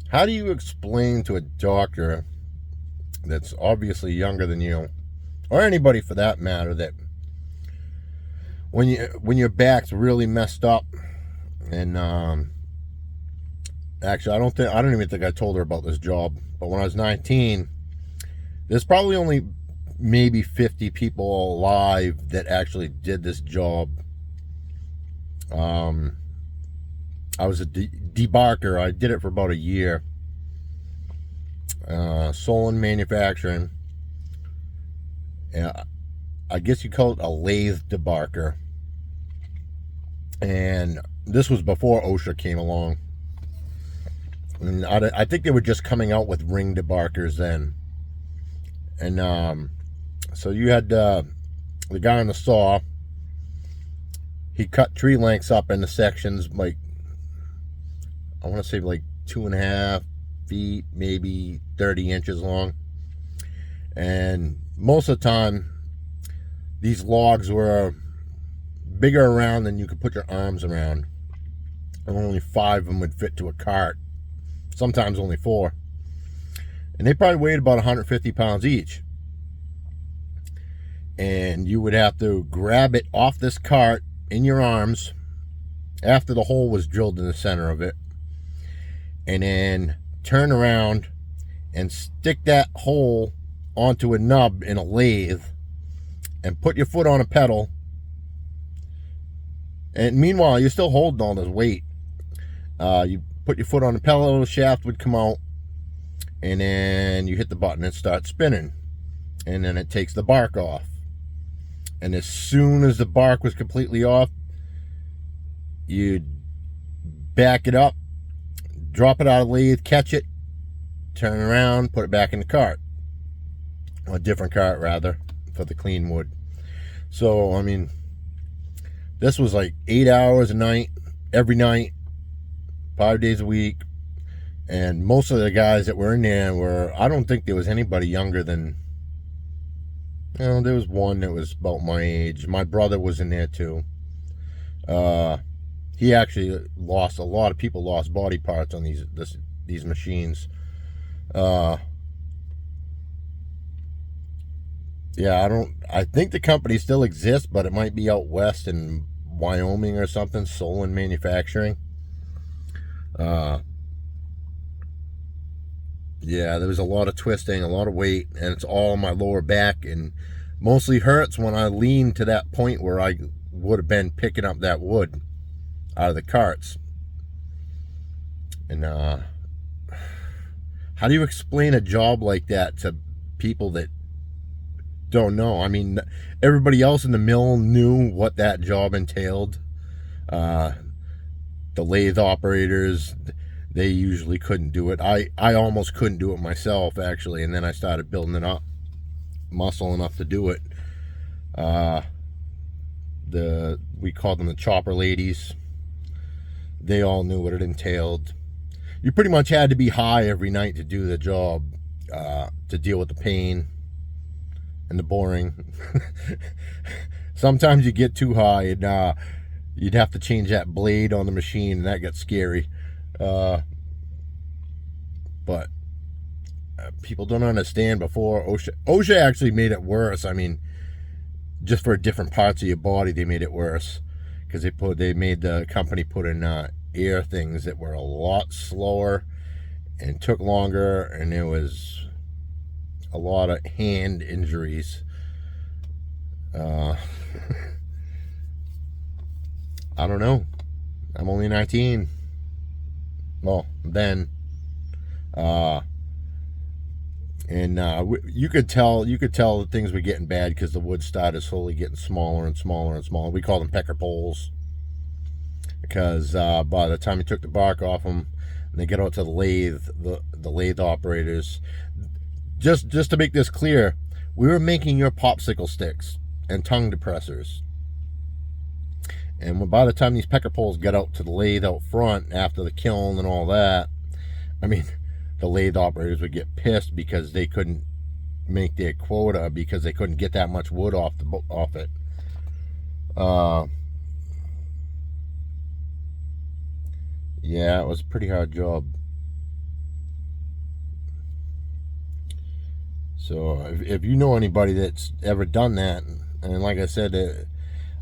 How do you explain to a doctor that's obviously younger than you, or anybody for that matter, that when your back's really messed up, and actually I don't even think I told her about this job, but when I was 19, there's probably only maybe 50 people alive that actually did this job. I was a debarker. I did it for about a year. Solon Manufacturing. I guess you call it a lathe debarker. And this was before OSHA came along. And I think they were just coming out with ring debarkers then. And so you had the guy on the saw. He cut tree lengths up into sections, like, I want to say like 2.5 feet, maybe 30 inches long. And most of the time, these logs were bigger around than you could put your arms around. And only 5 of them would fit to a cart. Sometimes only 4. And they probably weighed about 150 pounds each. And you would have to grab it off this cart in your arms after the hole was drilled in the center of it, and then turn around and stick that hole onto a nub in a lathe and put your foot on a pedal. And meanwhile, you're still holding all this weight. You put your foot on the pedal, the shaft would come out, and then you hit the button and start spinning. And then it takes the bark off. And as soon as the bark was completely off, you'd back it up, drop it out of the lathe, catch it, turn around, put it back in the cart. Or a different cart, rather, for the clean wood. So, I mean, this was like 8 hours a night, every night, 5 days a week. And most of the guys that were in there I don't think there was anybody younger than, there was one that was about my age. My brother was in there too. He actually lost, a lot of people lost body parts on these machines. Yeah, I think the company still exists, but it might be out west in Wyoming or something, Solon Manufacturing. Yeah, there was a lot of twisting, a lot of weight, and it's all on my lower back, and mostly hurts when I lean to that point where I would have been picking up that wood out of the carts. And how do you explain a job like that to people that don't know? I mean, everybody else in the mill knew what that job entailed. The lathe operators, they usually couldn't do it. I almost couldn't do it myself, actually, and then I started building it up, muscle enough to do it. We called them the chopper ladies. They all knew what it entailed. You pretty much had to be high every night to do the job, to deal with the pain and the boring. Sometimes you get too high and you'd have to change that blade on the machine, and that gets scary. But people don't understand. Before OSHA actually made it worse. I mean, just for different parts of your body, they made it worse, because they made the company put in air things that were a lot slower and took longer, and there was a lot of hand injuries. I don't know. I'm only 19. Well, then. You could tell that things were getting bad because the wood started slowly getting smaller and smaller and smaller. We call them pecker poles, because by the time you took the bark off them and they get out to the lathe operators, just to make this clear, we were making your popsicle sticks and tongue depressors. And by the time these pecker poles get out to the lathe out front after the kiln and all that, I mean, the lathe operators would get pissed because they couldn't make their quota, because they couldn't get that much wood off it. Yeah, it was a pretty hard job. So if you know anybody that's ever done that, and like I said,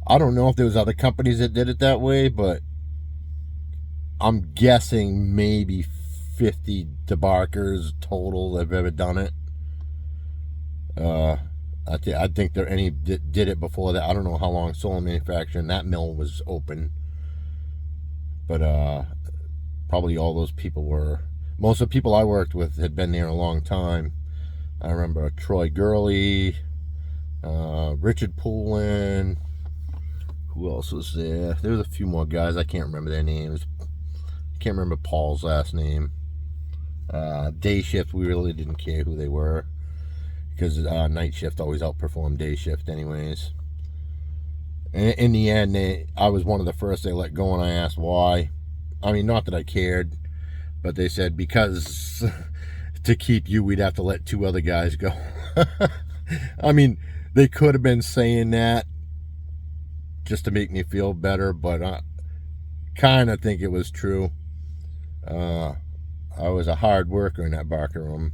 I don't know if there was other companies that did it that way, but I'm guessing maybe 50 debarkers total have ever done it. I think there any did it before that. I don't know how long Solon Manufacturing, that mill was open, but probably all those people were. Most of the people I worked with had been there a long time. I remember Troy Gurley, Richard Poulin. Who else was there? There was a few more guys. I can't remember their names. I can't remember Paul's last name. Day shift, we really didn't care who they were, because night shift always outperformed day shift anyways. And in the end, I was one of the first they let go, and I asked why. I mean, not that I cared, but they said because to keep you, we'd have to let 2 other guys go. I mean, they could have been saying that just to make me feel better, but I kind of think it was true. I was a hard worker in that barker room.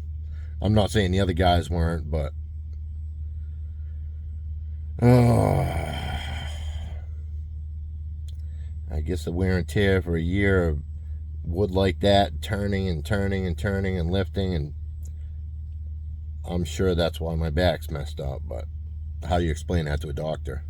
I'm not saying the other guys weren't, but I guess the wear and tear for a year of wood like that, turning and turning and turning and lifting, and I'm sure that's why my back's messed up. But how do you explain that to a doctor?